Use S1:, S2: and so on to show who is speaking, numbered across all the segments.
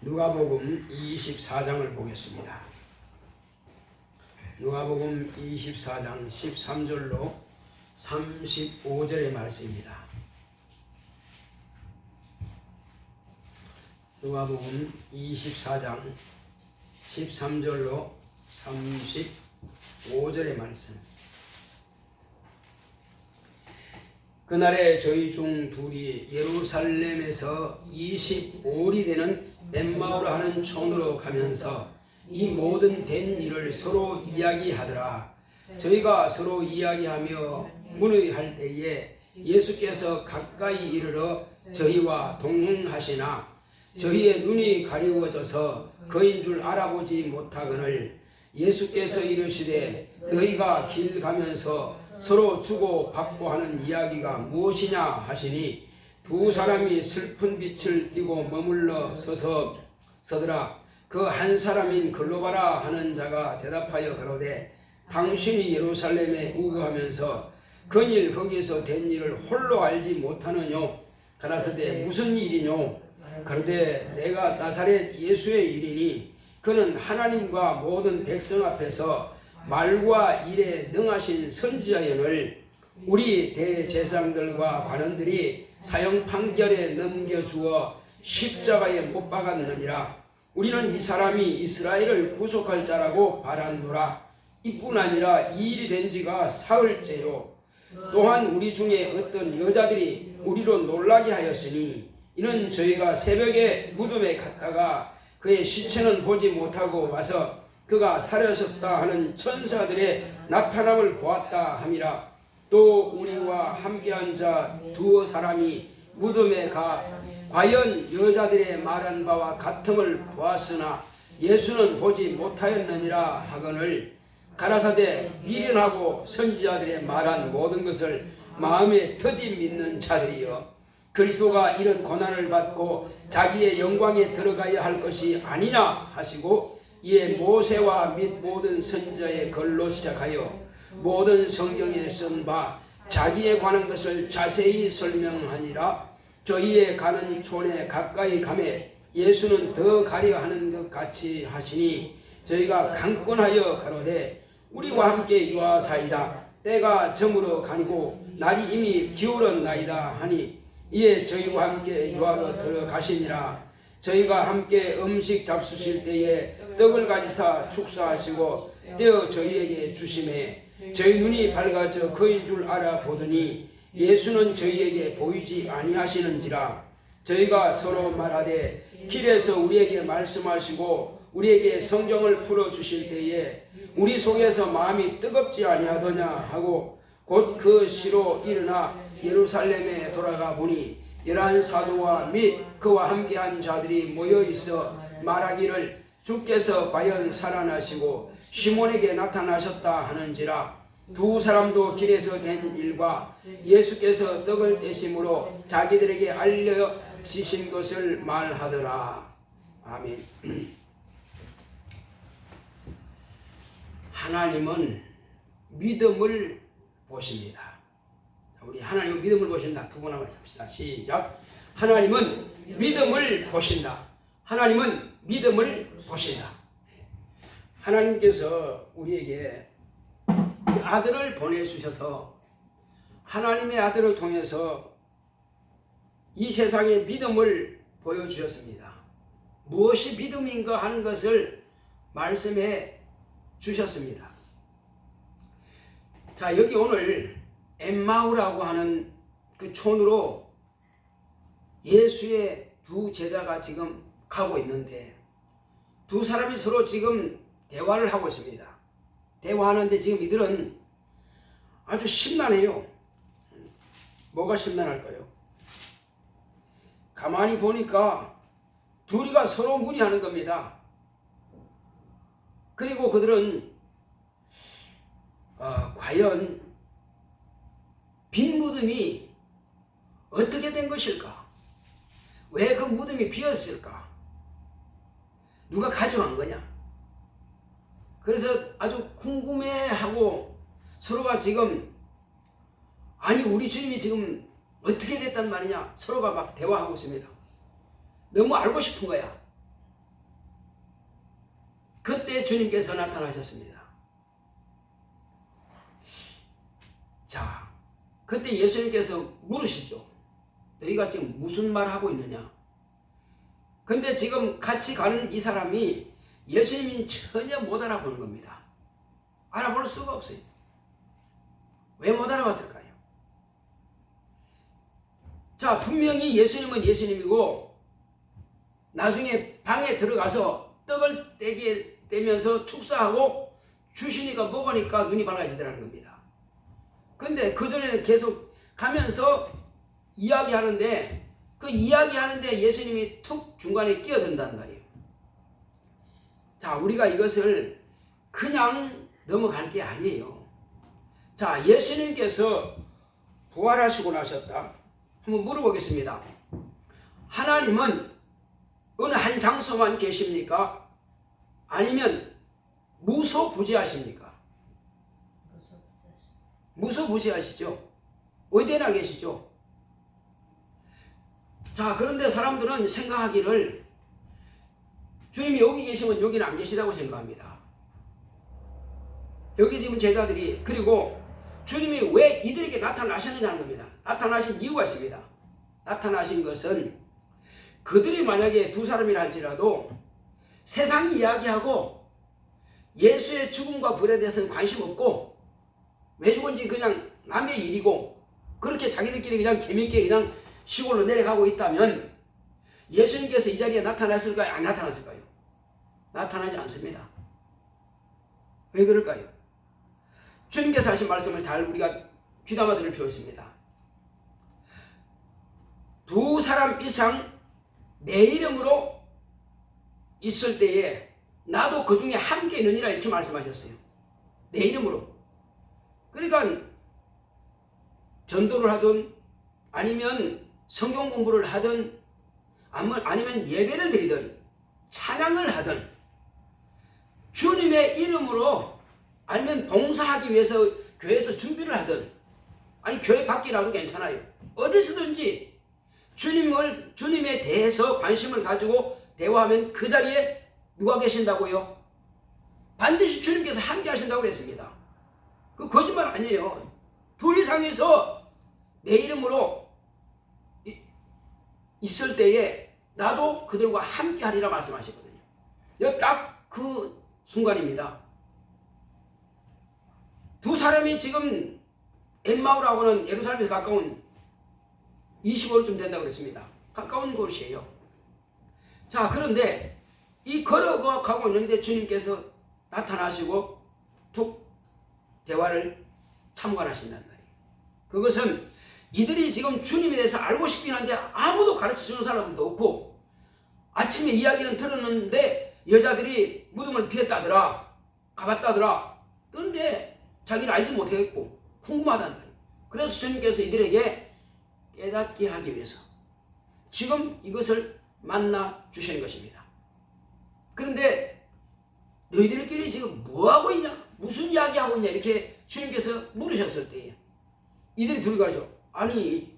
S1: 누가복음 24장을 보겠습니다. 누가복음 24장 13절로 35절의 말씀입니다. 누가복음 24장 13절로 35절의 말씀. 그날에 저희 중 둘이 예루살렘에서 25일이 되는 엠마오라 하는 촌으로 가면서 이 모든 된 일을 서로 이야기하더라. 저희가 서로 이야기하며 문의할 때에 예수께서 가까이 이르러 저희와 동행하시나 저희의 눈이 가리워져서 그인 줄 알아보지 못하거늘 예수께서 이르시되 너희가 길 가면서 서로 주고 받고 하는 이야기가 무엇이냐 하시니 두 사람이 슬픈 빛을 띠고 머물러 서더라. 그 한 사람인 글로바라 하는 자가 대답하여 가로되 당신이 예루살렘에 우거하면서 근일 거기에서 된 일을 홀로 알지 못하느뇨. 가라사대 무슨 일이뇨. 가로되 내가 나사렛 예수의 일이니 그는 하나님과 모든 백성 앞에서 말과 일에 능하신 선지자연을 우리 대제사장들과 관원들이 사형 판결에 넘겨주어 십자가에 못 박았느니라. 우리는 이 사람이 이스라엘을 구속할 자라고 바라노라. 이뿐 아니라 이 일이 된 지가 사흘째요. 또한 우리 중에 어떤 여자들이 우리로 놀라게 하였으니 이는 저희가 새벽에 무덤에 갔다가 그의 시체는 보지 못하고 와서 그가 살아섰다 하는 천사들의 나타남을 보았다 함이라. 또 우리와 함께한 자 두어 사람이 무덤에 가 과연 여자들의 말한 바와 같음을 보았으나 예수는 보지 못하였느니라 하거늘 가라사대 미련하고 선지자들의 말한 모든 것을 마음에 더디 믿는 자들이여 그리스도가 이런 고난을 받고 자기의 영광에 들어가야 할 것이 아니냐 하시고 이에 모세와 및 모든 선지자의 글로 시작하여 모든 성경에 쓴 바 자기에 관한 것을 자세히 설명하니라. 저희의 가는 촌에 가까이 가매 예수는 더 가려 하는 것 같이 하시니 저희가 강권하여 가로되 우리와 함께 유하사이다. 때가 저물어 가니고 날이 이미 기울었나이다 하니 이에 저희와 함께 유하로 들어가시니라. 저희가 함께 음식 잡수실 때에 떡을 가지사 축사하시고 떼어 저희에게 주심에 저희 눈이 밝아져 그인 줄 알아보더니 예수는 저희에게 보이지 아니하시는지라. 저희가 서로 말하되 길에서 우리에게 말씀하시고 우리에게 성경을 풀어주실 때에 우리 속에서 마음이 뜨겁지 아니하더냐 하고 곧 그 시로 일어나 예루살렘에 돌아가 보니 11 사도와 및 그와 함께한 자들이 모여있어 말하기를 주께서 과연 살아나시고 시몬에게 나타나셨다 하는지라. 두 사람도 길에서 된 일과 예수께서 떡을 떼심으로 자기들에게 알려지신 것을 말하더라. 아멘. 하나님은 믿음을 보십니다. 우리 하나님은 믿음을 보신다. 두 번 한번 합시다. 시작. 하나님은 믿음을 보신다. 하나님은 믿음을 보신다. 하나님께서 우리에게 아들을 보내주셔서 하나님의 아들을 통해서 이 세상에 믿음을 보여주셨습니다. 무엇이 믿음인가 하는 것을 말씀해 주셨습니다. 자, 여기 오늘 엠마오라고 하는 그 촌으로 예수의 두 제자가 지금 가고 있는데 두 사람이 서로 지금 대화를 하고 있습니다. 대화하는데 지금 이들은 아주 심란해요. 뭐가 심란할까요? 가만히 보니까 둘이가 서로 문의하는 겁니다. 그리고 그들은 과연 빈 무덤이 어떻게 된 것일까? 왜 그 무덤이 비었을까? 누가 가져간 거냐? 그래서 아주 궁금해하고 서로가 지금 아니 우리 주님이 지금 어떻게 됐단 말이냐 서로가 막 대화하고 있습니다. 너무 알고 싶은 거야. 그때 주님께서 나타나셨습니다. 자, 그때 예수님께서 물으시죠. 너희가 지금 무슨 말 하고 있느냐? 근데 지금 같이 가는 이 사람이 예수님이 전혀 못 알아보는 겁니다. 알아볼 수가 없어요. 왜 못 알아봤을까요? 자, 분명히 예수님은 예수님이고 나중에 방에 들어가서 떡을 떼면서 축사하고 주시니까 먹으니까 눈이 밝아지더라는 겁니다. 근데 그전에는 계속 가면서 이야기하는데 그 이야기하는데 예수님이 툭 중간에 끼어든다는 말이에요. 자, 우리가 이것을 그냥 넘어갈 게 아니에요. 자, 예수님께서 부활하시고 나셨다. 한번 물어보겠습니다. 하나님은 어느 한 장소만 계십니까? 아니면 무소부지하십니까? 무소부지하시죠. 어디에나 계시죠. 자, 그런데 사람들은 생각하기를 주님이 여기 계시면 여기는 안 계시다고 생각합니다. 여기 지금 제자들이, 그리고 주님이 왜 이들에게 나타나셨느냐 하는 겁니다. 나타나신 이유가 있습니다. 나타나신 것은 그들이 만약에 두 사람이라 할지라도 세상 이야기하고 예수의 죽음과 부활에 대해서는 관심 없고 왜 죽은지 그냥 남의 일이고 그렇게 자기들끼리 그냥 재밌게 그냥 시골로 내려가고 있다면 예수님께서 이 자리에 나타났을까요? 안 나타났을까요? 나타나지 않습니다. 왜 그럴까요? 주님께서 하신 말씀을 잘 우리가 귀담아 들을 필요가 있습니다. 두 사람 이상 내 이름으로 있을 때에 나도 그 중에 함께 있느니라 이렇게 말씀하셨어요. 내 이름으로. 그러니까 전도를 하든 아니면 성경 공부를 하든 아니면 예배를 드리든 찬양을 하든 주님의 이름으로 아니면 봉사하기 위해서 교회에서 준비를 하든 아니 교회 밖이라도 괜찮아요. 어디서든지 주님에 대해서 관심을 가지고 대화하면 그 자리에 누가 계신다고요? 반드시 주님께서 함께 하신다고 그랬습니다. 그 거짓말 아니에요. 둘 이상에서 내 이름으로 있을 때에 나도 그들과 함께 하리라 말씀하시거든요. 딱 그 순간입니다. 두 사람이 지금 엠마오라고는 예루살렘에서 가까운 25리쯤 된다고 그랬습니다. 가까운 곳이에요. 자, 그런데 이 걸어가고 있는데 주님께서 나타나시고 툭 대화를 참관하신단 말이에요. 그것은 이들이 지금 주님에 대해서 알고 싶긴 한데 아무도 가르쳐주는 사람도 없고 아침에 이야기는 들었는데 여자들이 무덤을 피했다더라 가봤다더라 그런데 자기는 알지 못했고 궁금하단 말이에요. 그래서 주님께서 이들에게 깨닫게 하기 위해서 지금 이것을 만나 주시는 것입니다. 그런데 너희들끼리 지금 뭐하고 있냐? 무슨 이야기하고 있냐? 이렇게 주님께서 물으셨을 때에 이들이 둘이 가죠. 아니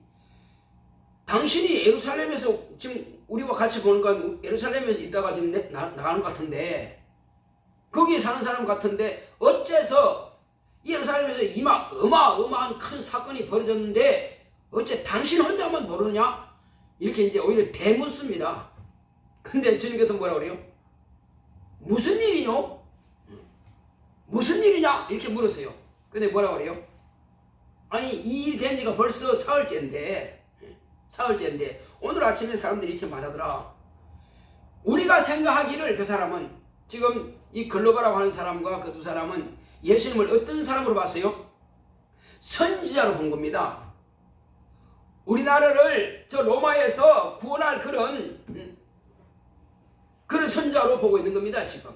S1: 당신이 예루살렘에서 지금 우리와 같이 보는 건 예루살렘에서 있다가 지금 나가는 것 같은데 거기에 사는 사람 같은데 어째서 예루살렘에서 어마어마한 큰 사건이 벌어졌는데 어째 당신 혼자만 모르냐? 이렇게 이제 오히려 대묻습니다. 근데 주님께서 뭐라 그래요? 무슨 일이뇨? 무슨 일이냐? 이렇게 물었어요. 근데 뭐라 그래요? 아니 이 일 된 지가 벌써 사흘째인데 오늘 아침에 사람들이 이렇게 말하더라. 우리가 생각하기를 그 사람은 지금 이 글로바라고 하는 사람과 그 두 사람은 예수님을 어떤 사람으로 봤어요? 선지자로 본 겁니다. 우리나라를 저 로마에서 구원할 그런 선지자로 보고 있는 겁니다. 지금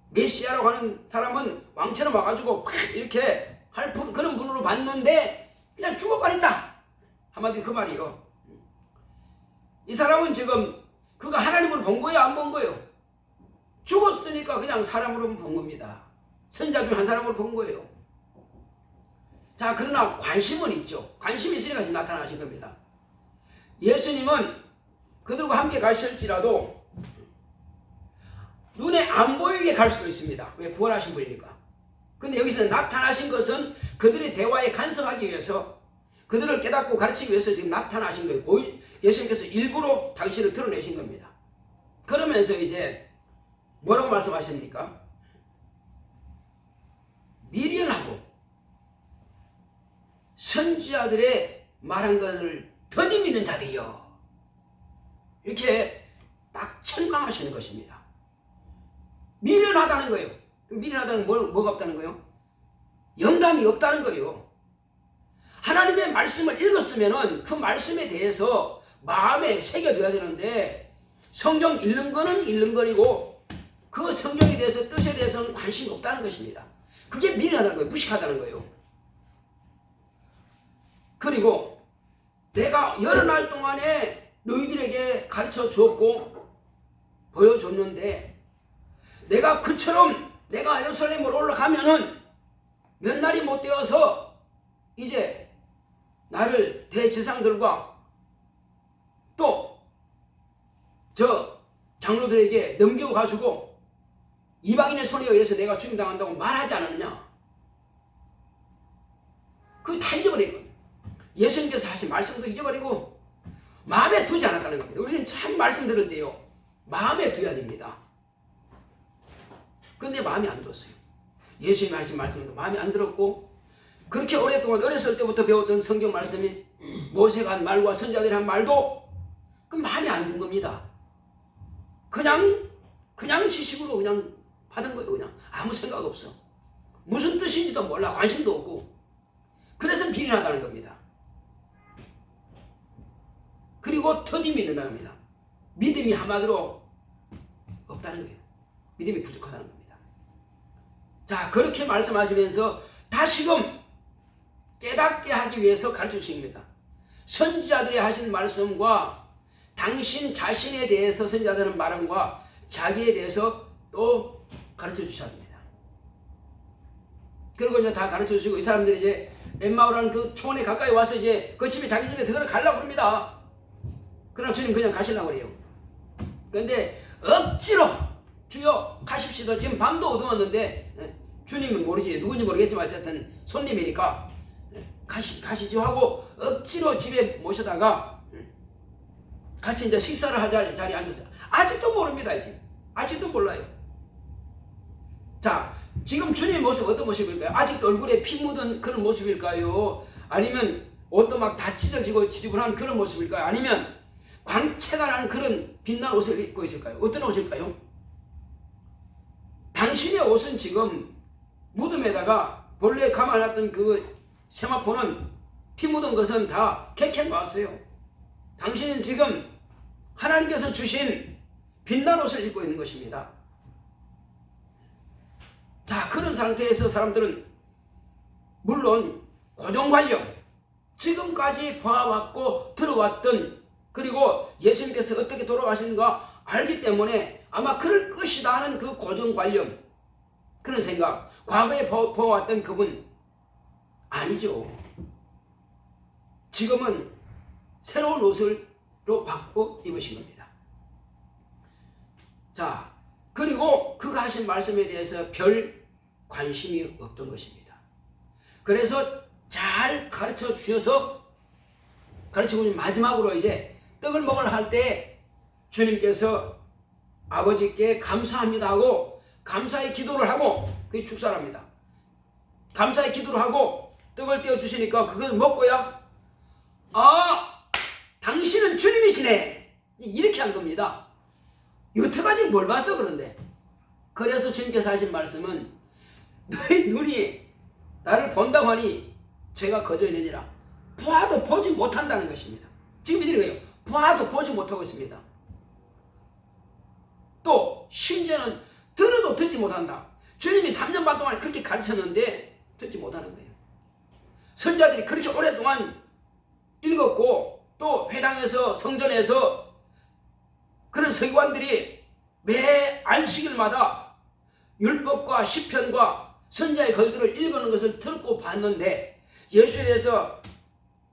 S1: 메시아라고 하는 사람은 왕처럼 와가지고 이렇게 할 그런 분으로 봤는데 그냥 죽어버린다. 한마디로 그 말이요. 이 사람은 지금 그가 하나님으로 본 거예요? 안 본 거예요? 죽었으니까 그냥 사람으로 본 겁니다. 선지자 중 한 사람으로 본 거예요. 자, 그러나 관심은 있죠. 관심이 있으니까 지금 나타나신 겁니다. 예수님은 그들과 함께 가실지라도 눈에 안 보이게 갈 수도 있습니다. 왜? 부활하신 분이니까. 근데 여기서 나타나신 것은 그들의 대화에 간섭하기 위해서, 그들을 깨닫고 가르치기 위해서 지금 나타나신 거예요. 예수님께서 일부러 당신을 드러내신 겁니다. 그러면서 이제 뭐라고 말씀하십니까? 미련하고 선지자들의 말한 것을 더디 믿는 자들이요, 이렇게 딱 책망하시는 것입니다. 미련하다는 거예요. 미련하다는 뭐가 없다는 거예요? 영감이 없다는 거예요. 하나님의 말씀을 읽었으면은 그 말씀에 대해서 마음에 새겨둬야 되는데, 성경 읽는 거는 읽는 거이고 그 성경에 대해서, 뜻에 대해서는 관심이 없다는 것입니다. 그게 미련하다는 거예요. 무식하다는 거예요. 그리고 내가 여러 날 동안에 너희들에게 가르쳐 주었고 보여줬는데, 내가 그처럼 내가 예루살렘으로 올라가면은 몇 날이 못 되어서 이제 나를 대제사장들과 또 저 장로들에게 넘겨가지고 이방인의 손에 의해서 내가 죽임당한다고 말하지 않았느냐? 그거 다 잊어버리고, 예수님께서 하신 말씀도 잊어버리고 마음에 두지 않았다는 겁니다. 우리는 참 말씀 들을 때요, 마음에 둬야 됩니다. 근데 마음에 안 뒀어요. 예수님 하신 말씀도 마음에 안 들었고, 그렇게 오랫동안 어렸을 때부터 배웠던 성경 말씀이, 모세가 한 말과 선지자들이 한 말도 그 마음에 안 든 겁니다. 그냥 지식으로 그냥 받은 거예요. 그냥 아무 생각 없어. 무슨 뜻인지도 몰라. 관심도 없고. 그래서 비린하다는 겁니다. 그리고 더디 믿는다는 겁니다. 믿음이 한마디로 없다는 거예요. 믿음이 부족하다는 겁니다. 자, 그렇게 말씀하시면서 다시금 깨닫게 하기 위해서 가르쳐 주십니다. 선지자들이 하신 말씀과 당신 자신에 대해서 선지자들은 말함과 자기에 대해서 또 가르쳐 주셔야 합니다. 그리고 이제 다 가르쳐 주시고, 이 사람들이 이제 엠마오라는 그 초원에 가까이 와서 이제 그 집에, 자기 집에 들어가려고 합니다. 그러나 주님 그냥 가시려고 그래요. 그런데 억지로 주여 가십시다. 지금 밤도 어두웠는데, 주님은 모르지, 누군지 모르겠지만 어쨌든 손님이니까 가시죠 하고 억지로 집에 모셔다가 같이 이제 식사를 하자 자리에 앉았어요. 아직도 모릅니다. 아직도 몰라요. 자, 지금 주님의 모습 어떤 모습일까요? 아직도 얼굴에 피 묻은 그런 모습일까요? 아니면 옷도 막 다 찢어지고 지지분한 그런 모습일까요? 아니면 광채가 나는 그런 빛난 옷을 입고 있을까요? 어떤 옷일까요? 당신의 옷은 지금 무덤에다가 본래 감아놨던 그 세마포는 피 묻은 것은 다 개캔 놨어요. 당신은 지금 하나님께서 주신 빛난 옷을 입고 있는 것입니다. 자, 그런 상태에서 사람들은 물론 고정관념, 지금까지 봐왔고 들어왔던, 그리고 예수님께서 어떻게 돌아가시는가 알기 때문에 아마 그럴 것이다 하는 그 고정관념, 그런 생각, 과거에 보아왔던 그분 아니죠. 지금은 새로운 옷으로 바꿔 입으신 겁니다. 자, 그리고 그가 하신 말씀에 대해서 별 관심이 없던 것입니다. 그래서 잘 가르쳐 주셔서, 가르치고 마지막으로 이제 떡을 먹으려 할 때 주님께서 아버지께 감사합니다 하고 감사의 기도를 하고 그게 축사를 합니다. 감사의 기도를 하고 떡을 떼어 주시니까 그걸 먹고야, 아, 당신은 주님이시네, 이렇게 한 겁니다. 여태까지 뭘 봤어? 그런데 그래서 주님께서 하신 말씀은, 너희 눈이 나를 본다고 하니 죄가 거저 있느니라. 봐도 보지 못한다는 것입니다. 지금 이런 거예요. 봐도 보지 못하고 있습니다. 또 심지어는 들어도 듣지 못한다. 주님이 3년 반 동안 그렇게 가르쳤는데 듣지 못하는 거예요. 선지자들이 그렇게 오랫동안 읽었고, 또 회당에서, 성전에서 그런 서기관들이 매 안식일마다 율법과 시편과 선지자의 글들을 읽는 것을 듣고 봤는데, 예수에 대해서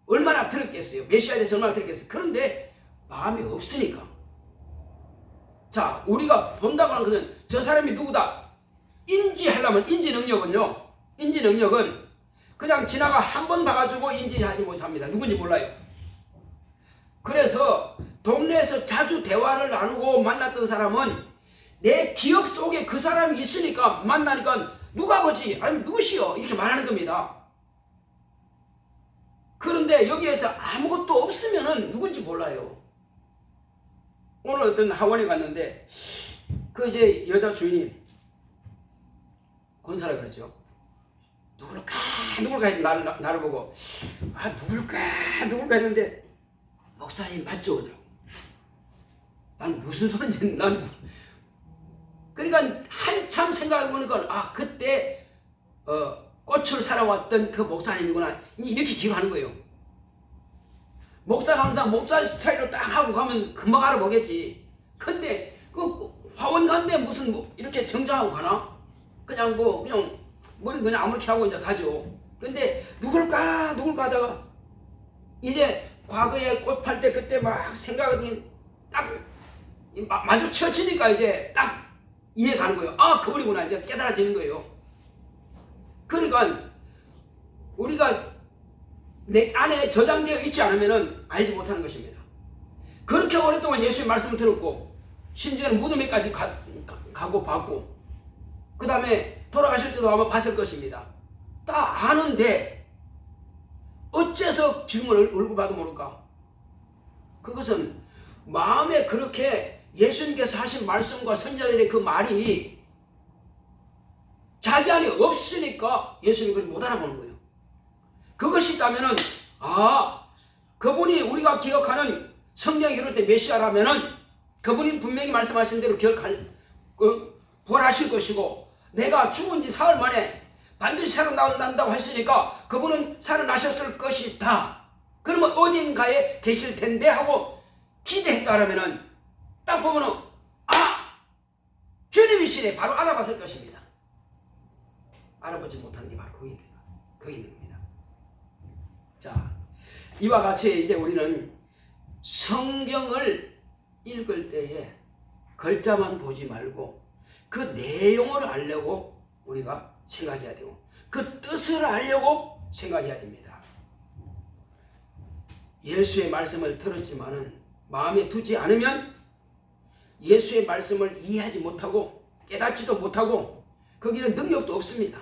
S1: 얼마나 들었겠어요? 메시아에 대해서 얼마나 들었겠어요? 그런데 마음이 없으니까. 자, 우리가 본다고 하는 것은 저 사람이 누구다 인지하려면 인지 능력은 그냥 지나가 한 번 봐가지고 인지하지 못합니다. 누군지 몰라요. 그래서 동네에서 자주 대화를 나누고 만났던 사람은 내 기억 속에 그 사람이 있으니까 만나니까 누가 보지? 아니면 누구시여? 이렇게 말하는 겁니다. 그런데 여기에서 아무것도 없으면은 누군지 몰라요. 오늘 어떤 학원에 갔는데 그 이제 여자 주인이 권사라 그러죠. 누굴까 했는데 나를 보고 누굴까 했는데 목사님 맞죠? 그러더라고. 난 무슨 소린지 그러니까 한참 생각해보니까 그때 꽃을 사러 왔던 그 목사님이구나 이렇게 기억하는 거예요. 목사가 항상 목사 스타일로 딱 하고 가면 금방 알아보겠지. 근데 그 화원 간데 무슨 이렇게 정장하고 가나? 그냥 머리 그냥 아무렇게 하고 이제 가죠. 근데 누굴까 하다가 이제 과거에 꽃 팔 때 그때 막 생각이 딱 마주쳐지니까 이제 딱 이해가는 거예요. 그분이구나 이제 깨달아지는 거예요. 그러니까 우리가 내 안에 저장되어 있지 않으면 알지 못하는 것입니다. 그렇게 오랫동안 예수의 말씀을 들었고 심지어는 무덤에까지 가고 봤고 그 다음에 돌아가실 때도 아마 봤을 것입니다. 다 아는데 어째서 지금 얼굴 봐도 모를까? 그것은 마음에 그렇게 예수님께서 하신 말씀과 선자들의 그 말이 자기 안에 없으니까 예수님이 그걸 못 알아보는 거예요. 그것이 있다면은 그분이 우리가 기억하는 성경에 이럴 때 메시아라면은 그분이 분명히 말씀하신 대로 부활하실 것이고 내가 죽은 지 사흘 만에 반드시 살아난다고 했으니까 그분은 살아나셨을 것이다. 그러면 어딘가에 계실 텐데 하고 기대했다라면은 딱 보면은 주님이시네 바로 알아봤을 것입니다. 알아보지 못한 게 바로 거기입니다. 거기 있는 겁니다. 자, 이와 같이 이제 우리는 성경을 읽을 때에 글자만 보지 말고 그 내용을 알려고 우리가 생각해야 되고 그 뜻을 알려고 생각해야 됩니다. 예수의 말씀을 들었지만은 마음에 두지 않으면 예수의 말씀을 이해하지 못하고 깨닫지도 못하고 거기는 능력도 없습니다.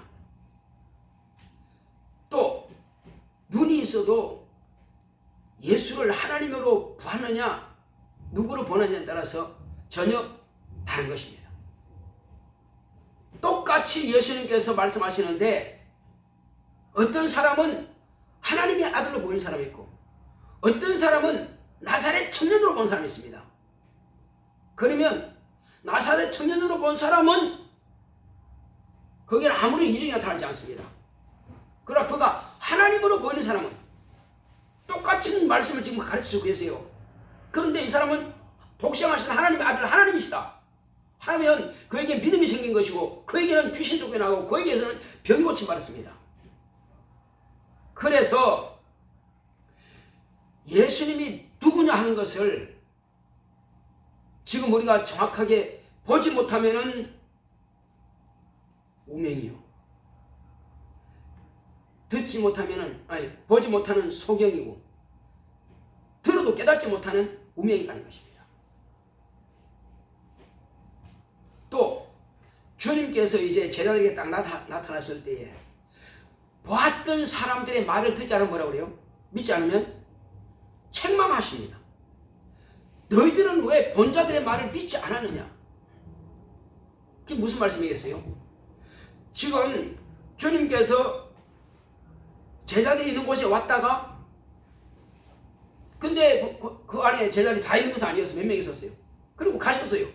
S1: 또 눈이 있어도 예수를 하나님으로 보느냐 누구로 보느냐에 따라서 전혀 다른 것입니다. 똑같이 예수님께서 말씀하시는데 어떤 사람은 하나님의 아들로 보이는 사람이 있고 어떤 사람은 나사렛 청년으로 본 사람이 있습니다. 그러면 나사렛 청년으로 본 사람은 거기는 아무런 이적이 나타나지 않습니다. 그러나 그가 하나님으로 보이는 사람은 똑같은 말씀을 지금 가르치고 계세요. 그런데 이 사람은 독생하신 하나님의 아들 하나님이시다 하면 그에게 믿음이 생긴 것이고 그에게는 귀신 쫓겨나고 그에게서는 병이 고침받았습니다. 그래서 예수님이 누구냐 하는 것을 지금 우리가 정확하게 보지 못하면은 우명이요. 듣지 못하면은 보지 못하는 소경이고 들어도 깨닫지 못하는 우명이라는 것입니다. 또 주님께서 이제 제자들에게 딱 나타났을 때에 보았던 사람들의 말을 듣지 않으면 뭐라고 그래요? 믿지 않으면 책망하십니다. 너희들은 왜 본자들의 말을 믿지 않았느냐? 그게 무슨 말씀이겠어요? 지금 주님께서 제자들이 있는 곳에 왔다가 근데 그 안에 제자들이 다 있는 것은 아니었어요. 몇 명 있었어요. 그리고 가셨어요.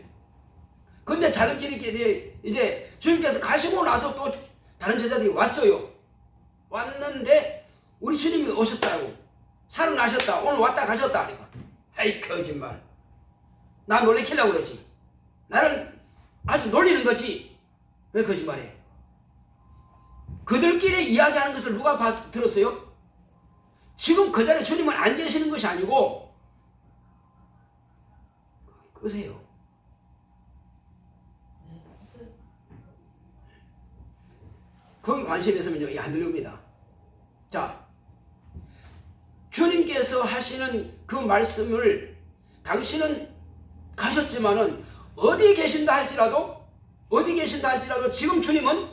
S1: 근데 자들끼리 이제 주님께서 가시고 나서 또 다른 제자들이 왔어요. 왔는데 우리 주님이 오셨다고 살아나셨다 오늘 왔다 가셨다 하니까 아이 거짓말 나 놀래키려고 그러지 나를 아주 놀리는 거지 왜 거짓말해? 그들끼리 이야기하는 것을 누가 들었어요? 지금 그 자리에 주님은 안 계시는 것이 아니고 끄세요. 거기 관심이 있으면요, 이게 안 들립니다. 자, 주님께서 하시는 그 말씀을 당신은 가셨지만은 어디 계신다 할지라도 지금 주님은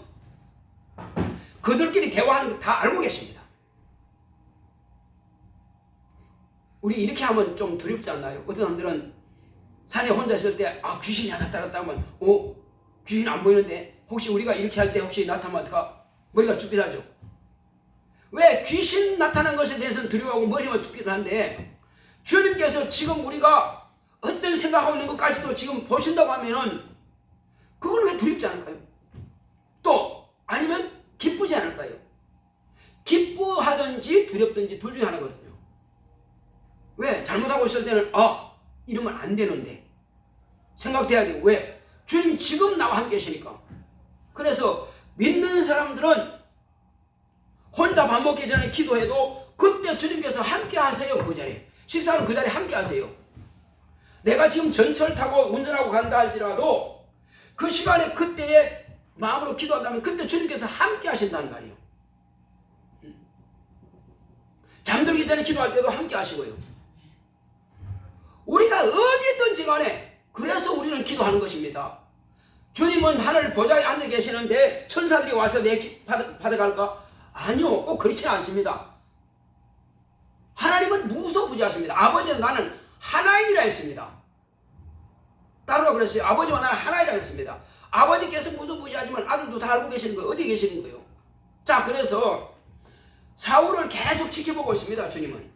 S1: 그들끼리 대화하는 거 다 알고 계십니다. 우리 이렇게 하면 좀 두렵지 않나요? 어떤 사람들은 산에 혼자 있을 때 귀신이 나타났다 하면 귀신 안 보이는데 혹시 우리가 이렇게 할 때 혹시 나타나면 어떡하? 머리가 죽기도 하죠. 왜? 귀신 나타난 것에 대해서는 두려워하고 머리가 죽기도 한데 주님께서 지금 우리가 어떤 생각하고 있는 것까지도 지금 보신다고 하면은 그건 왜 두렵지 않을까요? 또 아니면 기쁘지 않을까요? 기뻐하든지 두렵든지 둘 중에 하나거든요. 왜? 잘못하고 있을 때는 이러면 안 되는데 생각돼야 되고, 왜? 주님 지금 나와 함께 계시니까. 그래서 믿는 사람들은 혼자 밥 먹기 전에 기도해도 그때 주님께서 함께 하세요. 그 자리에 식사는 그 자리에 함께 하세요. 내가 지금 전철 타고 운전하고 간다 할지라도 그 시간에 그때에 마음으로 기도한다면 그때 주님께서 함께 하신다는 말이에요. 잠들기 전에 기도할 때도 함께 하시고요. 우리가 어디 있든지 간에 그래서 우리는 기도하는 것입니다. 주님은 하늘 보좌에 앉아 계시는데 천사들이 와서 내 받아갈까? 아니요, 꼭 그렇지는 않습니다. 하나님은 무소부지하십니다. 아버지는 나는 하나이니라 했습니다. 따로가 그랬어요. 아버지와 나는 하나이라 했습니다. 아버지께서 무소부지하지만 아들도 다 알고 계시는 거예요. 어디 계시는 거예요? 자, 그래서 사울을 계속 지켜보고 있습니다. 주님은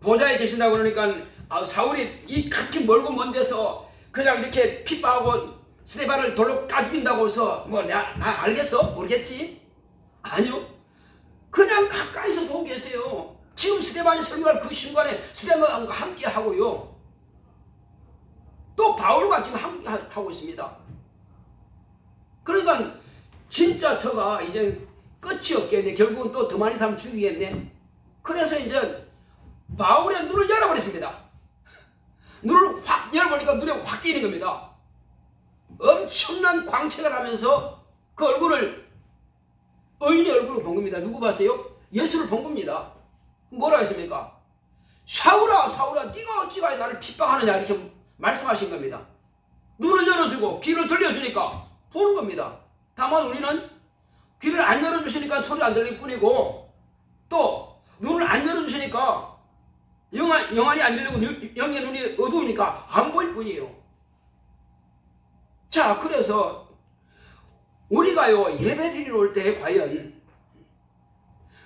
S1: 보좌에 계신다고 그러니까 사울이 이 그렇게 멀고 먼 데서 그냥 이렇게 핍박하고 스데반을 돌로 까죽인다고 해서 나 알겠어? 모르겠지? 아니요. 그냥 가까이서 보고 계세요. 지금 스데반이 설교할 그 순간에 스데반과 함께 하고요. 또 바울과 지금 함께 하고 있습니다. 그러니까 진짜 저가 이제 끝이 없겠네. 결국은 또 더 많은 사람 죽이겠네. 그래서 이제 바울의 눈을 열어버렸습니다. 눈을 확 열어보니까 눈에 확 끼는 겁니다. 엄청난 광채가 나면서 그 얼굴을, 의인의 얼굴을 본 겁니다. 누구 봤어요? 예수를 본 겁니다. 뭐라 했습니까? 사울아, 사울아, 네가 어찌가 나를 핍박하느냐, 이렇게 말씀하신 겁니다. 눈을 열어주고 귀를 들려주니까 보는 겁니다. 다만 우리는 귀를 안 열어주시니까 소리 안 들릴 뿐이고, 또 눈을 안 열어주시니까 영안이 안 들리고 영의 눈이 어두우니까 안 보일 뿐이에요. 자, 그래서 우리가요, 예배 드리러 올 때 과연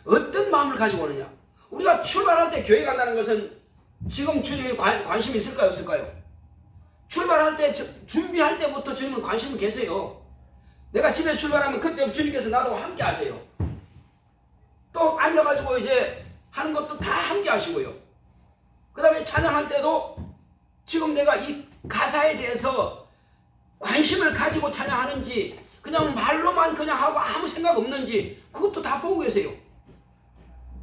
S1: 어떤 마음을 가지고 오느냐? 우리가 출발할 때 교회 간다는 것은 지금 주님이 관심이 있을까요, 없을까요? 출발할 때, 준비할 때부터 주님은 관심이 계세요. 내가 집에 출발하면 그때 주님께서 나도 함께 하세요. 또 앉아가지고 이제 하는 것도 다 함께 하시고요. 그 다음에 찬양할 때도 지금 내가 이 가사에 대해서 관심을 가지고 찬양하는지 그냥 말로만 그냥 하고 아무 생각 없는지 그것도 다 보고 계세요.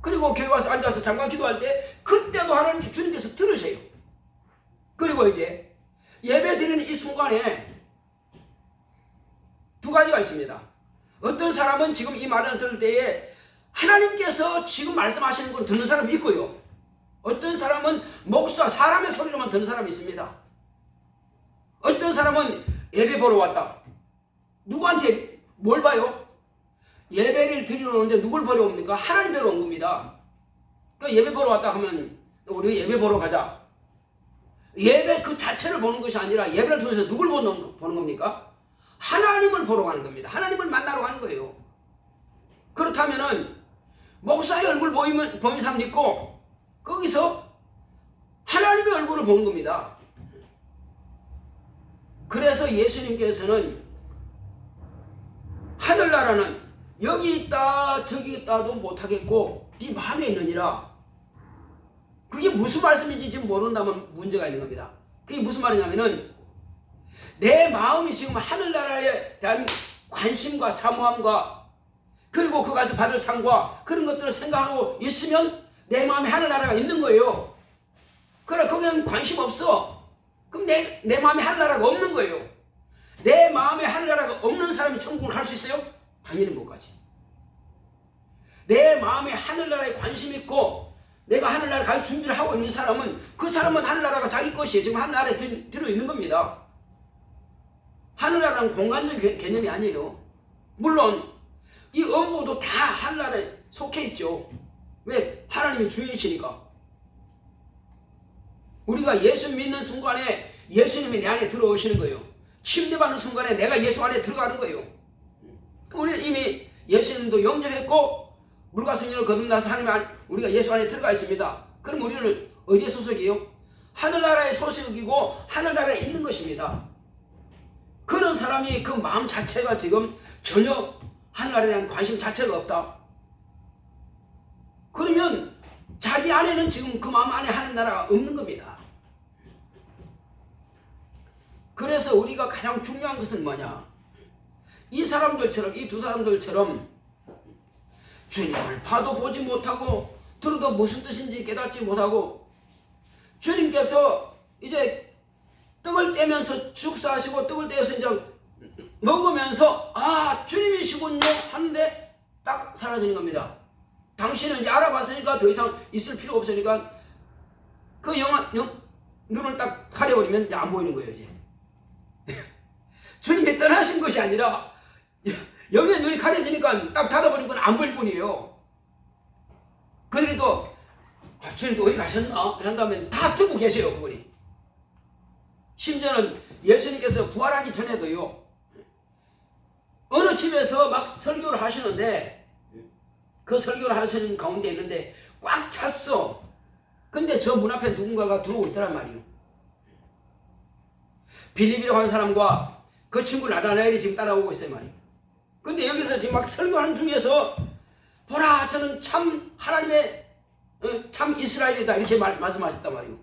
S1: 그리고 교회 와서 앉아서 잠깐 기도할 때 그때도 하나님 주님께서 들으세요. 그리고 이제 예배 드리는 이 순간에 두 가지가 있습니다. 어떤 사람은 지금 이 말을 들을 때에 하나님께서 지금 말씀하시는 걸 듣는 사람이 있고요. 어떤 사람은 목사, 사람의 소리로만 듣는 사람이 있습니다. 어떤 사람은 예배 보러 왔다. 누구한테 뭘 봐요? 예배를 드리러 오는데 누굴 보러 옵니까? 하나님 보러 온 겁니다. 그러니까 예배 보러 왔다 하면 우리 예배 보러 가자. 예배 그 자체를 보는 것이 아니라 예배를 통해서 누굴 보는 겁니까? 하나님을 보러 가는 겁니다. 하나님을 만나러 가는 거예요. 그렇다면은 목사의 얼굴 보이는 사람 있고 거기서 하나님의 얼굴을 보는 겁니다. 그래서 예수님께서는 하늘나라는 여기 있다 저기 있다도 못하겠고 네 마음에 있느니라. 그게 무슨 말씀인지 지금 모른다면 문제가 있는 겁니다. 그게 무슨 말이냐면은 내 마음이 지금 하늘나라에 대한 관심과 사모함과 그리고 그 가서 받을 상과 그런 것들을 생각하고 있으면 내 마음에 하늘나라가 있는 거예요. 그래, 거기는 관심 없어. 그럼 내 마음에 하늘나라가 없는 거예요. 내 마음에 하늘나라가 없는 사람이 천국을 갈 수 있어요? 당연히 못 가지. 내 마음에 하늘나라에 관심 있고 내가 하늘나라 갈 준비를 하고 있는 사람은 그 사람은 하늘나라가 자기 것이에요. 지금 하늘나라에 들어있는 겁니다. 하늘나라는 공간적 개념이 아니에요. 물론 이 업무도 다 하늘나라에 속해 있죠. 왜? 하나님이 주인이시니까. 우리가 예수 믿는 순간에 예수님이 내 안에 들어오시는 거예요. 침례받는 순간에 내가 예수 안에 들어가는 거예요. 우리는 이미 예수님도 영접했고 물과 성령을 거듭나서 하나님 안에 우리가 예수 안에 들어가 있습니다. 그럼 우리는 어디에 소속이에요? 하늘나라의 소속이고 하늘나라에 있는 것입니다. 그런 사람이 그 마음 자체가 지금 전혀 하늘나라에 대한 관심 자체가 없다. 그러면 자기 안에는 지금 그 마음 안에 하늘나라가 없는 겁니다. 그래서 우리가 가장 중요한 것은 뭐냐? 이 사람들처럼, 이 두 사람들처럼 주님을 봐도 보지 못하고 들어도 무슨 뜻인지 깨닫지 못하고 주님께서 이제 떡을 떼면서 축사하시고 떡을 떼서 이제 먹으면서 아 주님이시군요 하는데 딱 사라지는 겁니다. 당신은 이제 알아봤으니까 더 이상 있을 필요 없으니까 그 눈을 딱 가려버리면 이제 안 보이는 거예요. 이제 주님이 떠나신 것이 아니라 여기에 눈이 가려지니까 딱 닫아버린 건 안 보일 뿐이에요. 그들이 또 주님 또 어디 가셨나? 이런 다음에 다 듣고 계세요. 그분이. 심지어는 예수님께서 부활하기 전에도요. 어느 집에서 막 설교를 하시는데 그 설교를 하시는 가운데 있는데 꽉 찼어. 근데 저 문 앞에 누군가가 들어오고 있더란 말이에요. 빌립이라고 하는 사람과 그 친구 나다나엘이 지금 따라오고 있어요 말이에요. 근데 여기서 지금 막 설교하는 중에서 보라 저는 참 하나님의 참 이스라엘이다 이렇게 말씀하셨단 말이에요.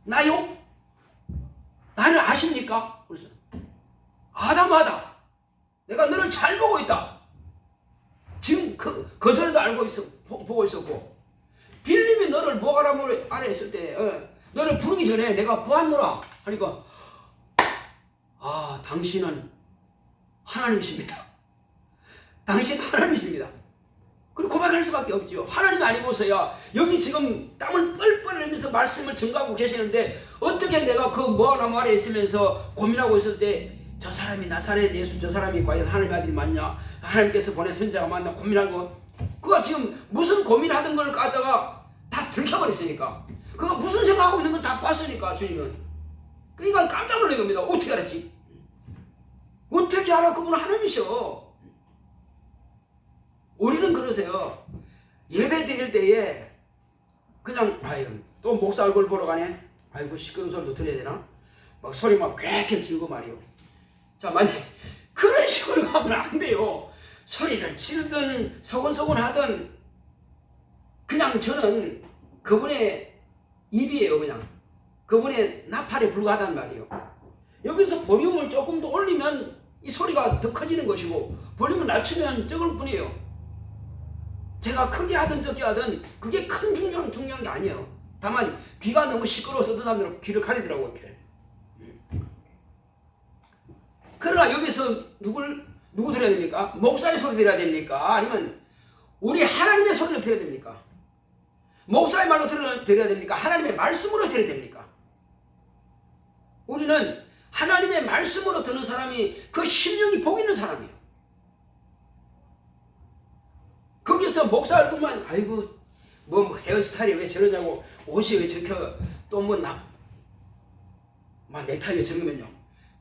S1: 나요? 나를 아십니까? 그래서 아담하다. 내가 너를 잘 보고 있다. 지금 그전에도 보고 있었고 빌립이 너를 보아라모 아래 있을 때 너를 부르기 전에 내가 보았노라 하니까 아 당신은 하나님이십니다. 당신 하나님이십니다. 그리고 고백할 수밖에 없죠. 하나님이 아니고서야 여기 지금 땀을 뻘뻘 흘리면서 말씀을 증거하고 계시는데 어떻게 내가 그 모아나무 아래 있으면서 고민하고 있을 때 저 사람이 나사렛 예수 저 사람이 과연 하나님의 아들이 맞냐 하나님께서 보낸 선자가 맞나 고민하고 그가 지금 무슨 고민하던 걸 갖다가 다 들켜버렸으니까 그가 무슨 생각하고 있는 걸 다 봤으니까 주님은 그러니까 깜짝 놀란 겁니다. 어떻게 알았지? 어떻게 알아? 그분은 하나님이셔. 우리는 그러세요. 예배 드릴 때에 그냥 아유 또 목사 얼굴 보러 가네. 아이고 시끄러운 소리도 들어야 되나? 막 소리 막 꽥꽥 지르고 말이요. 자 만약 그런 식으로 가면 안 돼요. 소리를 지르든 소곤소곤 하든 그냥 저는 그분의 입이에요. 그냥 그분의 나팔에 불과하단 말이에요. 여기서 볼륨을 조금 더 올리면 이 소리가 더 커지는 것이고 볼륨을 낮추면 적을 뿐이에요. 제가 크게 하든 적게 하든 그게 큰 중요한 게 아니에요. 다만 귀가 너무 시끄러워서 어떤 사람들은 귀를 가리더라고요. 이렇게. 그러나 여기서 누구 들어야 됩니까? 목사의 소리 들어야 됩니까? 아니면 우리 하나님의 소리를 들어야 됩니까? 목사의 말로 들어야 됩니까? 하나님의 말씀으로 들어야 됩니까? 우리는 하나님의 말씀으로 듣는 사람이 그 심령이 복 있는 사람이에요. 거기서 목사 얼굴만 아이고 뭐 헤어스타일이 왜 저러냐고 옷이 왜 저렇게 또 뭐 넥타이 왜 저러면요.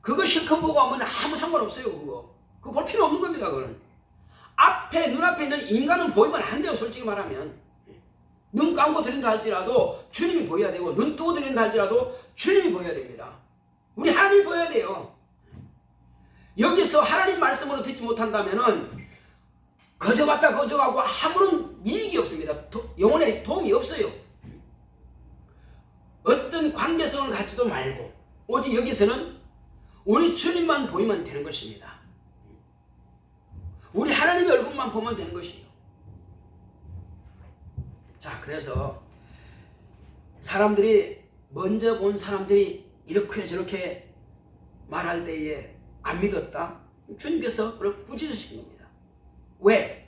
S1: 그거 실컷 보고 하면 아무 상관없어요. 그거 볼 필요 없는 겁니다. 그건 눈앞에 있는 인간은 보이면 안 돼요. 솔직히 말하면 눈 감고 드린다 할지라도 주님이 보여야 되고 눈 뜨고 드린다 할지라도 주님이 보여야 됩니다. 우리 하나님이 보여야 돼요. 여기서 하나님 말씀으로 듣지 못한다면은 거저 갔다 거저 가고 아무런 이익이 없습니다. 영혼에 도움이 없어요. 어떤 관계성을 갖지도 말고 오직 여기서는 우리 주님만 보이면 되는 것입니다. 우리 하나님의 얼굴만 보면 되는 것이에요. 자, 그래서 사람들이 먼저 본 사람들이 이렇게 저렇게 말할 때에 안 믿었다. 주님께서 그걸 꾸짖으신 겁니다. 왜?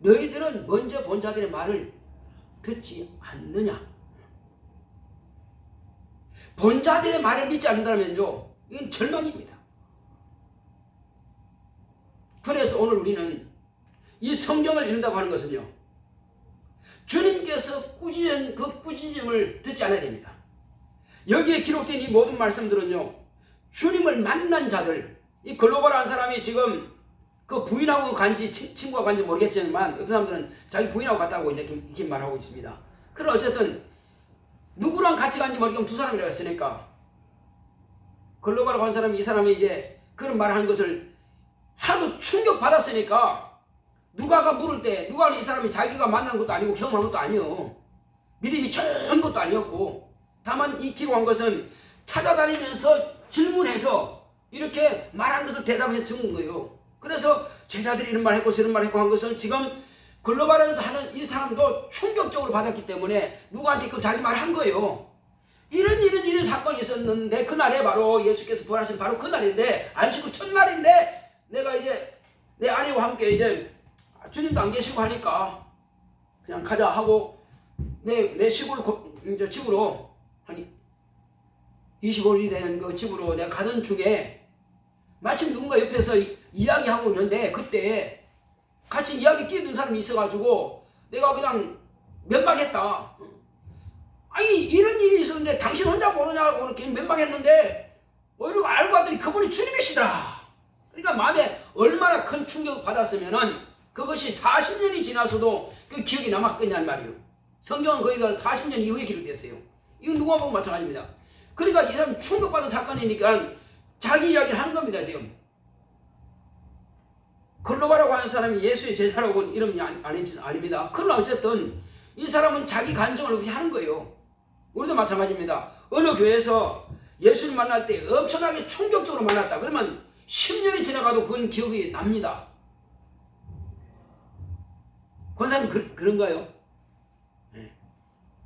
S1: 너희들은 먼저 본 자들의 말을 듣지 않느냐. 본 자들의 말을 믿지 않는다면요, 이건 절망입니다. 그래서 오늘 우리는 이 성경을 읽는다고 하는 것은요, 주님께서 꾸짖은 그 꾸짖음을 듣지 않아야 됩니다. 여기에 기록된 이 모든 말씀들은요, 주님을 만난 자들, 이 글로벌한 사람이 지금 그 부인하고 간지 친구가 간지 모르겠지만 어떤 사람들은 자기 부인하고 갔다고 이렇게 말하고 있습니다. 그럼 어쨌든 누구랑 같이 간지 모르겠지만 두 사람이라고 했으니까 글로벌한 사람이 이 사람이 이제 그런 말을 한 것을 하도 충격받았으니까 누가가 물을 때 누가 이 사람이 자기가 만난 것도 아니고 경험한 것도 아니요, 믿음이 좋은 것도 아니었고, 다만 이 기록한 것은 찾아다니면서 질문해서 이렇게 말한 것을 대답해서 적은 거예요. 그래서 제자들이 이런 말 했고 저런 말 했고 한 것을 지금 글로벌에서 하는 이 사람도 충격적으로 받았기 때문에 누구한테 그 자기 말을 한 거예요. 이런 사건이 있었는데 그날에 바로 예수께서 부활하신 바로 그날인데 안식구 첫날인데 내가 이제 내 아내와 함께 이제 주님도 안 계시고 하니까 그냥 가자 하고 내 시골 이제 집으로 한 25일이 되는 그 집으로 내가 가던 중에 마침 누군가 옆에서 이야기하고 있는데 그때 같이 이야기 끼어든 사람이 있어가지고 내가 그냥 면박했다. 아니 이런 일이 있었는데 당신 혼자 모르냐고 이렇게 면박했는데 이러고 알고 봤더니 그분이 주님이시더라. 그러니까 마음에 얼마나 큰 충격을 받았으면은 그것이 40년이 지나서도 그 기억이 남았겠냐는 말이에요. 성경은 거의 40년 이후에 기록됐어요. 이건 누가 보면 마찬가지입니다. 그러니까 이 사람 충격받은 사건이니까 자기 이야기를 하는 겁니다. 지금 글로바라고 하는 사람이 예수의 제자라고 본 이름이 아닙니다. 그러나 어쨌든 이 사람은 자기 간증을 그렇게 하는 거예요. 우리도 마찬가지입니다. 어느 교회에서 예수를 만날 때 엄청나게 충격적으로 만났다 그러면 10년이 지나가도 그건 기억이 납니다. 권사님 그런가요? 네.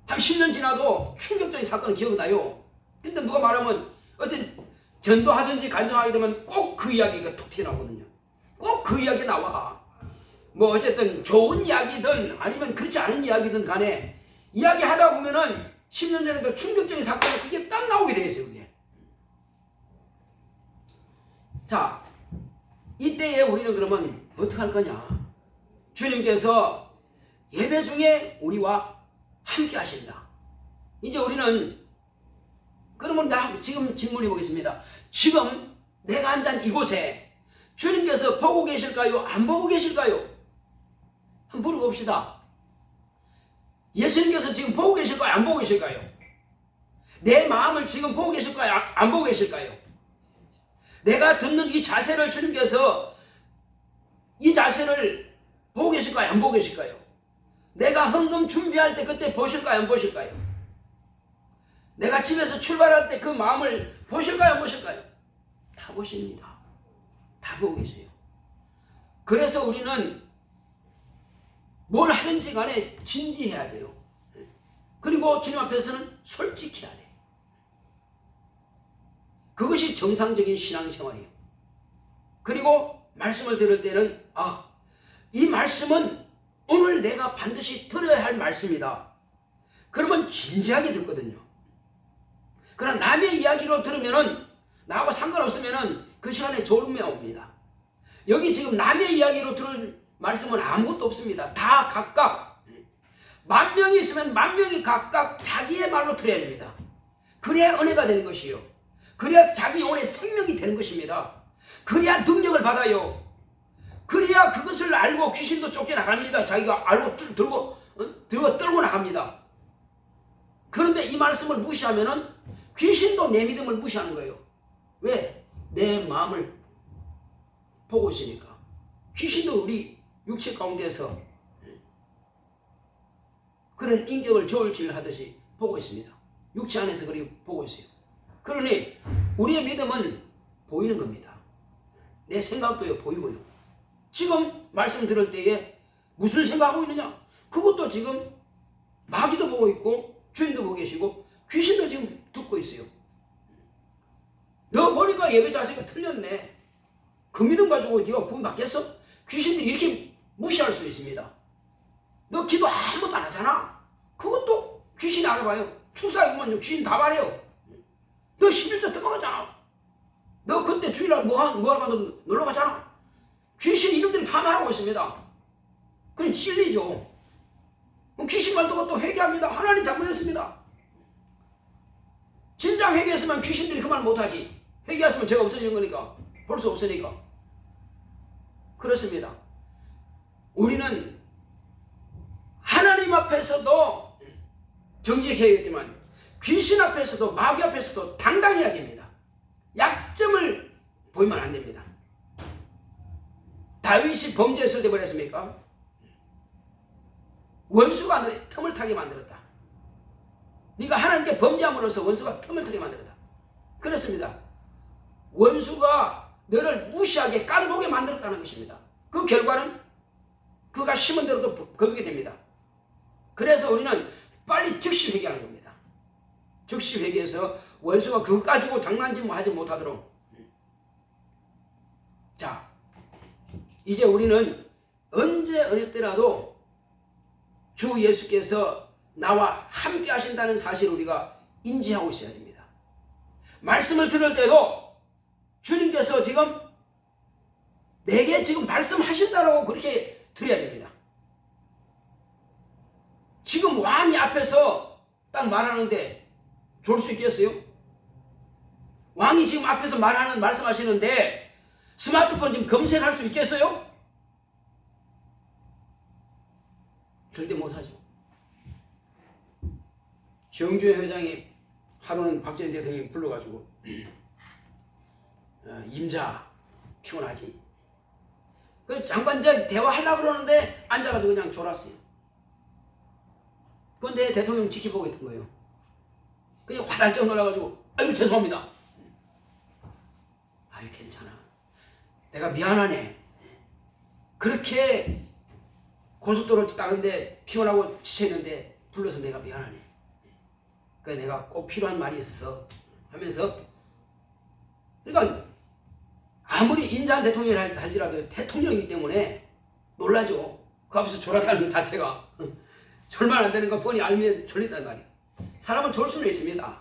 S1: 한 10년 지나도 충격적인 사건은 기억이 나요. 근데 누가 말하면 어쨌든 전도하든지 간증하게 되면 꼭 그 이야기가 툭 튀어나오거든요. 꼭 그 이야기 나와. 뭐 어쨌든 좋은 이야기든 아니면 그렇지 않은 이야기든 간에 이야기하다 보면은 10년 전에도 충격적인 사건이 그게 딱 나오게 돼 있어요. 그게. 자, 이때에 우리는 그러면 어떻게 할 거냐? 주님께서 예배 중에 우리와 함께 하신다. 이제 우리는 그러면 지금 질문해 보겠습니다. 지금 내가 앉은 이곳에 주님께서 보고 계실까요? 안 보고 계실까요? 한번 물어봅시다. 예수님께서 지금 보고 계실까요? 안 보고 계실까요? 내 마음을 지금 보고 계실까요? 안 보고 계실까요? 내가 듣는 이 자세를 주님께서 이 자세를 보고 계실까요? 안 보고 계실까요? 내가 헌금 준비할 때 그때 보실까요? 안 보실까요? 내가 집에서 출발할 때 그 마음을 보실까요? 안 보실까요? 다 보십니다. 다 보고 계세요. 그래서 우리는 뭘 하든지 간에 진지해야 돼요. 그리고 주님 앞에서는 솔직해야 돼요. 그것이 정상적인 신앙생활이에요. 그리고 말씀을 들을 때는 이 말씀은 오늘 내가 반드시 들어야 할 말씀이다. 그러면 진지하게 듣거든요. 그러나 남의 이야기로 들으면은 나하고 상관없으면은 그 시간에 졸음이 옵니다. 여기 지금 남의 이야기로 들을 말씀은 아무것도 없습니다. 다 각각 10,000명이 있으면 10,000명이 각각 자기의 말로 들어야 됩니다. 그래야 은혜가 되는 것이요. 그래야 자기 영혼의 생명이 되는 것입니다. 그래야 능력을 받아요. 그래야 그것을 알고 귀신도 쫓겨나갑니다. 자기가 알고 들고 나갑니다. 그런데 이 말씀을 무시하면은 귀신도 내 믿음을 무시하는 거예요. 왜? 내 마음을 보고 있으니까. 귀신도 우리 육체 가운데서 그런 인격을 저울질하듯이 보고 있습니다. 육체 안에서 그렇게 보고 있어요. 그러니 우리의 믿음은 보이는 겁니다. 내 생각도 보이고요. 지금 말씀 들을 때에 무슨 생각하고 있느냐? 그것도 지금 마귀도 보고 있고 주인도 보고 계시고 귀신도 지금 듣고 있어요. 너 보니까 예배 자세가 틀렸네. 그 믿음 가지고 네가 구원 받겠어? 귀신들이 이렇게 무시할 수 있습니다. 너 기도 아무것도 안 하잖아. 그것도 귀신이 알아봐요. 축사에 보면 귀신 다 말해요. 너 11조 떠먹었잖아. 너 그때 주일날 뭐하러 가서 놀러 가잖아. 귀신 이름들이 다 말하고 있습니다. 그럼 찔리죠. 그럼 귀신 말도 또 회개합니다. 하나님 잘못했습니다. 진작 회개했으면 귀신들이 그 말 못하지. 회개했으면 죄가 없어지는 거니까. 볼 수 없으니까. 그렇습니다. 우리는 하나님 앞에서도 정직해야겠지만 귀신 앞에서도 마귀 앞에서도 당당해야 됩니다. 약점을 보이면 안 됩니다. 다윗이 범죄했을 때 뭐랬습니까? 원수가 너의 틈을 타게 만들었다. 네가 하나님께 범죄함으로써 원수가 틈을 타게 만들었다. 그렇습니다. 원수가 너를 무시하게 깐보게 만들었다는 것입니다. 그 결과는 그가 심은 대로 또 거두게 됩니다. 그래서 우리는 빨리 즉시 회개하는 겁니다. 즉시 회개해서 원수가 그거 가지고 장난질만 하지 못하도록. 자, 이제 우리는 언제 어느 때라도 주 예수께서 나와 함께 하신다는 사실을 우리가 인지하고 있어야 됩니다. 말씀을 들을 때도 주님께서 지금 내게 지금 말씀하신다라고 그렇게 들어야 됩니다. 지금 왕이 앞에서 딱 말하는데 좋을 수 있겠어요? 왕이 지금 앞에서 말씀하시는데 스마트폰 지금 검색할 수 있겠어요? 절대 못하죠. 정주회 회장이 하루는 박정희 대통령이 불러가지고 임자 피곤하지. 그 장관 대화하려고 그러는데 앉아가지고 그냥 졸았어요. 그런데 대통령 지켜보고 있던 거예요. 그냥 화달짝 놀라가지고 아이고 죄송합니다. 아유 괜찮아. 내가 미안하네. 그렇게 고속도로 따는데 피곤하고 지쳐있는데 불러서 내가 미안하네. 그래서 내가 꼭 필요한 말이 있어서 하면서 그러니까 아무리 인자한 대통령이라 할지라도 대통령이기 때문에 놀라죠. 그 앞에서 졸았다는 것 자체가 졸면 안 되는 거 뻔히 알면 졸린단 말이에요. 사람은 졸 수는 있습니다.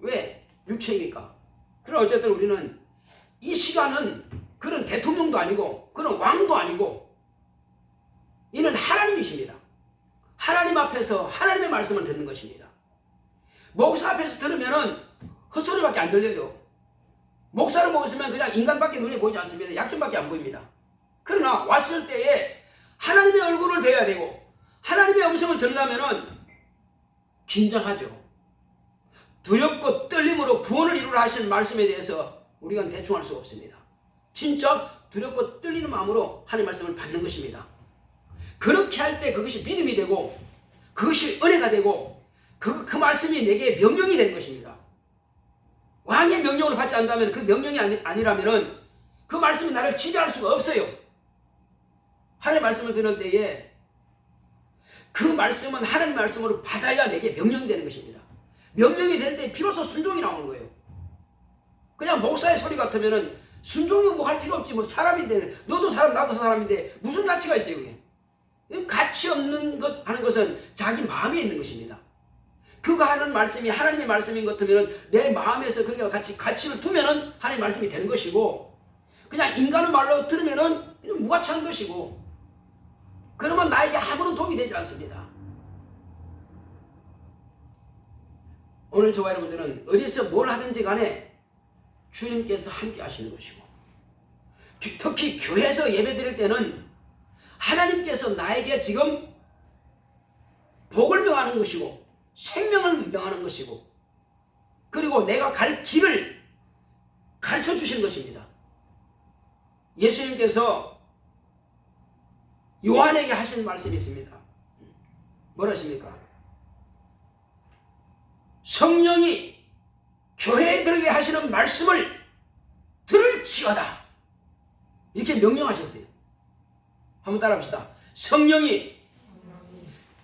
S1: 왜? 육체이니까. 그럼 어쨌든 우리는 이 시간은 그런 대통령도 아니고 그런 왕도 아니고 이는 하나님이십니다. 하나님 앞에서 하나님의 말씀을 듣는 것입니다. 목사 앞에서 들으면은 헛소리밖에 안 들려요. 목사를 보시면 그냥 인간밖에 눈에 보이지 않습니다. 약점밖에 안 보입니다. 그러나 왔을 때에 하나님의 얼굴을 뵈야 되고 하나님의 음성을 들으려면은 긴장하죠. 두렵고 떨림으로 구원을 이루라 하시는 말씀에 대해서 우리가 대충 할 수가 없습니다. 진짜 두렵고 떨리는 마음으로 하나님의 말씀을 받는 것입니다. 그렇게 할 때 그것이 믿음이 되고 그것이 은혜가 되고 그 말씀이 내게 명령이 되는 것입니다. 왕의 명령으로 받지 않는다면 그 명령이 아니라면 그 말씀이 나를 지배할 수가 없어요. 하나님의 말씀을 듣는 때에 그 말씀은 하나님의 말씀으로 받아야 내게 명령이 되는 것입니다. 명령이 될 때 비로소 순종이 나오는 거예요. 그냥 목사의 소리 같으면은 순종이 뭐 할 필요 없지. 뭐 사람인데 너도 사람 나도 사람인데 무슨 가치가 있어요 그게. 가치 없는 것 하는 것은 자기 마음에 있는 것입니다. 그가 하는 말씀이 하나님의 말씀인 것 같으면 내 마음에서 그게 가치를 두면은 하나님의 말씀이 되는 것이고 그냥 인간의 말로 들으면은 무가치한 것이고 그러면 나에게 아무런 도움이 되지 않습니다. 오늘 저와 여러분들은 어디서 뭘 하든지 간에 주님께서 함께 하시는 것이고 특히 교회에서 예배 드릴 때는 하나님께서 나에게 지금 복을 명하는 것이고 생명을 명하는 것이고 그리고 내가 갈 길을 가르쳐 주시는 것입니다. 예수님께서 요한에게 하신 말씀이 있습니다. 뭐라 하십니까? 성령이 교회에 들게 하시는 말씀을 들을지어다 이렇게 명령하셨어요. 한번 따라합시다. 성령이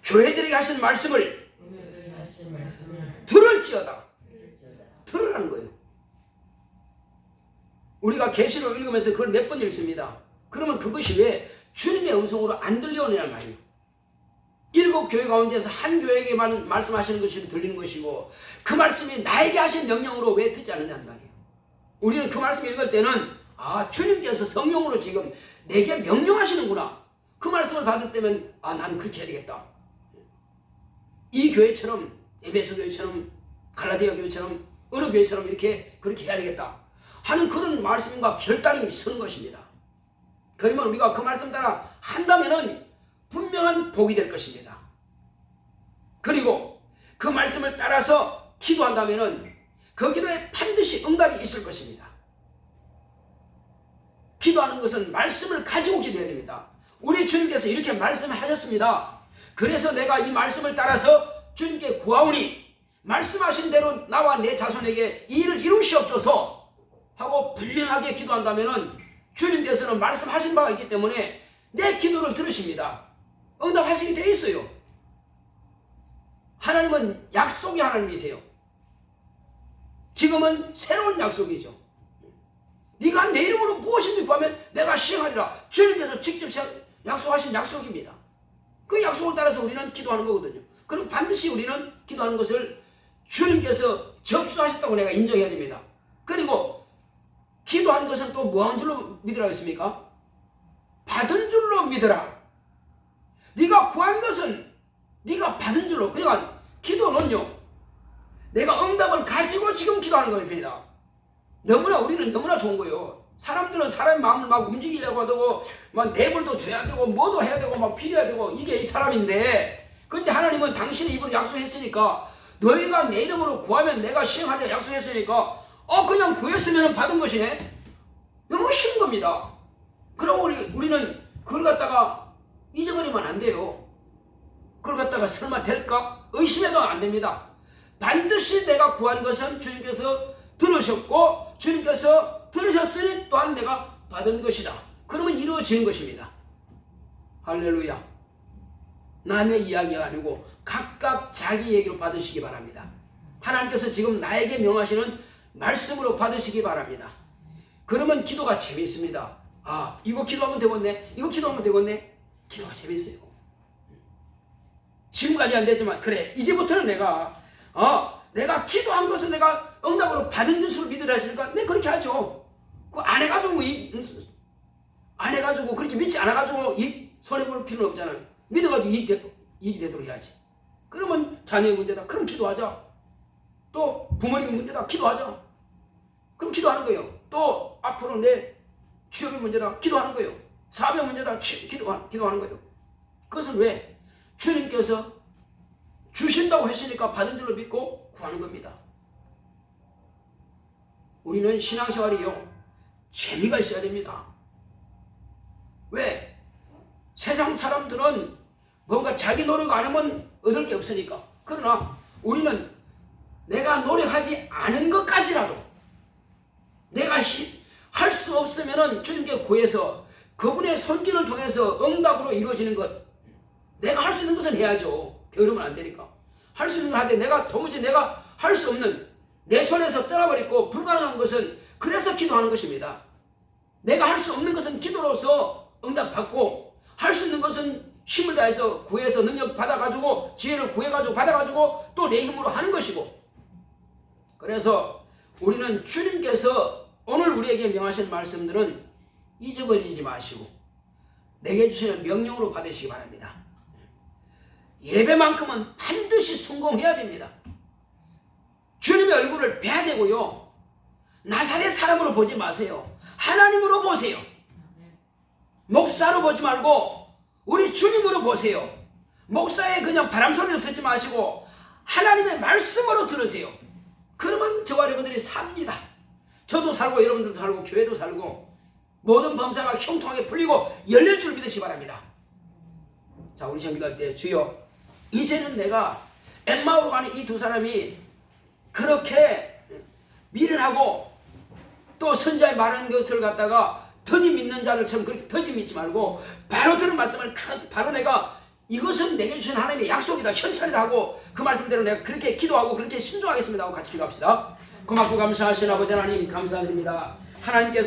S1: 교회들에게 하시는 말씀을 들을지어다. 들으라는 거예요. 우리가 계시록 읽으면서 그걸 몇 번 읽습니다. 그러면 그것이 왜 주님의 음성으로 안 들려오느냐는 말이에요. 7 교회 가운데서 한 교회에게만 말씀하시는 것이 들리는 것이고 그 말씀이 나에게 하신 명령으로 왜 듣지 않느냐는 말이에요. 우리는 그 말씀 읽을 때는 주님께서 성령으로 지금 내게 명령하시는구나. 그 말씀을 받을 때면 난 그렇게 해야 되겠다. 이 교회처럼 에베소 교회처럼 갈라디아 교회처럼 어느 교회처럼 이렇게 그렇게 해야 되겠다 하는 그런 말씀과 결단이 서는 것입니다. 그러면 우리가 그 말씀 따라 한다면은 분명한 복이 될 것입니다. 그리고 그 말씀을 따라서 기도한다면은 그 기도에 반드시 응답이 있을 것입니다. 기도하는 것은 말씀을 가지고 기도해야 됩니다. 우리 주님께서 이렇게 말씀하셨습니다. 그래서 내가 이 말씀을 따라서 주님께 구하오니 말씀하신 대로 나와 내 자손에게 이 일을 이루시옵소서 하고 분명하게 기도한다면 주님께서는 말씀하신 바가 있기 때문에 내 기도를 들으십니다. 응답하시게 돼 있어요. 하나님은 약속의 하나님이세요. 지금은 새로운 약속이죠. 네가 내 이름으로 무엇인지 구하면 내가 시행하리라. 주님께서 직접 약속하신 약속입니다. 그 약속을 따라서 우리는 기도하는 거거든요. 그럼 반드시 우리는 기도하는 것을 주님께서 접수하셨다고 내가 인정해야 됩니다. 그리고 기도한 것은 또 뭐한 줄로 믿으라고 했습니까? 받은 줄로 믿으라. 네가 구한 것은 네가 받은 줄로. 그러니까 기도는요, 내가 응답을 가지고 지금 기도하는 겁니다. 우리는 너무나 좋은 거예요. 사람들은 사람의 마음을 막 움직이려고 하고 막 뇌물도 줘야 되고 뭐도 해야 되고 막 필요해야 되고 이게 이 사람인데, 근데 하나님은 당신의 입으로 약속했으니까 너희가 내 이름으로 구하면 내가 시행하리라 약속했으니까 그냥 구했으면 받은 것이네. 너무 쉬운 겁니다. 그러고 우리는 그걸 갖다가 잊어버리면 안 돼요. 그걸 갖다가 설마 될까? 의심해도 안 됩니다. 반드시 내가 구한 것은 주님께서 들으셨고 주님께서 들으셨으니 또한 내가 받은 것이다. 그러면 이루어지는 것입니다. 할렐루야. 남의 이야기가 아니고 각각 자기 얘기로 받으시기 바랍니다. 하나님께서 지금 나에게 명하시는 말씀으로 받으시기 바랍니다. 그러면 기도가 재미있습니다. 이거 기도하면 되겠네. 이거 기도하면 되겠네. 기도가 재미있어요. 지금까지 안 됐지만 그래, 이제부터는 내가 내가 것은 내가 응답으로 받은 것으로 믿으라 했으니까 내가 그렇게 하죠. 안 해가지고 그렇게 믿지 않아가지고 손해볼 필요는 없잖아요. 믿어가지고 이익이 되도록 해야지. 그러면 자녀의 문제다. 그럼 기도하자. 또 부모님의 문제다. 기도하자. 그럼 기도하는 거예요. 또 앞으로 내 취업의 문제다. 기도하는 거예요. 사업의 문제다. 기도하는 거예요. 그것은 왜? 주님께서 주신다고 했으니까 받은 줄로 믿고 구하는 겁니다. 우리는 신앙생활이요, 재미가 있어야 됩니다. 왜? 세상 사람들은 뭔가 자기 노력 안 하면 얻을 게 없으니까. 그러나 우리는 내가 노력하지 않은 것까지라도 내가 할 수 없으면 주님께 구해서 그분의 손길을 통해서 응답으로 이루어지는 것, 내가 할 수 있는 것은 해야죠. 게으르면 안 되니까. 할 수 있는 걸 하되 도무지 내가 할 수 없는, 내 손에서 떠나버리고 불가능한 것은 그래서 기도하는 것입니다. 내가 할 수 없는 것은 기도로서 응답받고, 할 수 있는 것은 힘을 다해서 구해서 능력 받아가지고 지혜를 구해가지고 받아가지고 또 내 힘으로 하는 것이고. 그래서 우리는 주님께서 오늘 우리에게 명하신 말씀들은 잊어버리지 마시고 내게 주시는 명령으로 받으시기 바랍니다. 예배만큼은 반드시 성공해야 됩니다. 주님의 얼굴을 뵈야 되고요, 나사렛 사람으로 보지 마세요. 하나님으로 보세요. 목사로 보지 말고 우리 주님으로 보세요. 목사의 그냥 바람소리도 듣지 마시고 하나님의 말씀으로 들으세요. 그러면 저와 여러분들이 삽니다. 저도 살고 여러분들도 살고 교회도 살고 모든 범사가 형통하게 풀리고 열릴 줄 믿으시기 바랍니다. 자, 우리 시간 기도할 때, 주여, 이제는 내가 엠마오로 가는 이 두 사람이 그렇게 미련하고 또 선자의 말하는 것을 갖다가 더디 믿는 자들처럼 그렇게 더디 믿지 말고 바로 들은 말씀을 바로 내가 이것은 내게 주신 하나님의 약속이다, 현찰이다 하고 그 말씀대로 내가 그렇게 기도하고 그렇게 신중하겠습니다 하고 같이 기도합시다. 고맙고 감사하신 아버지 하나님, 감사드립니다. 하나님께서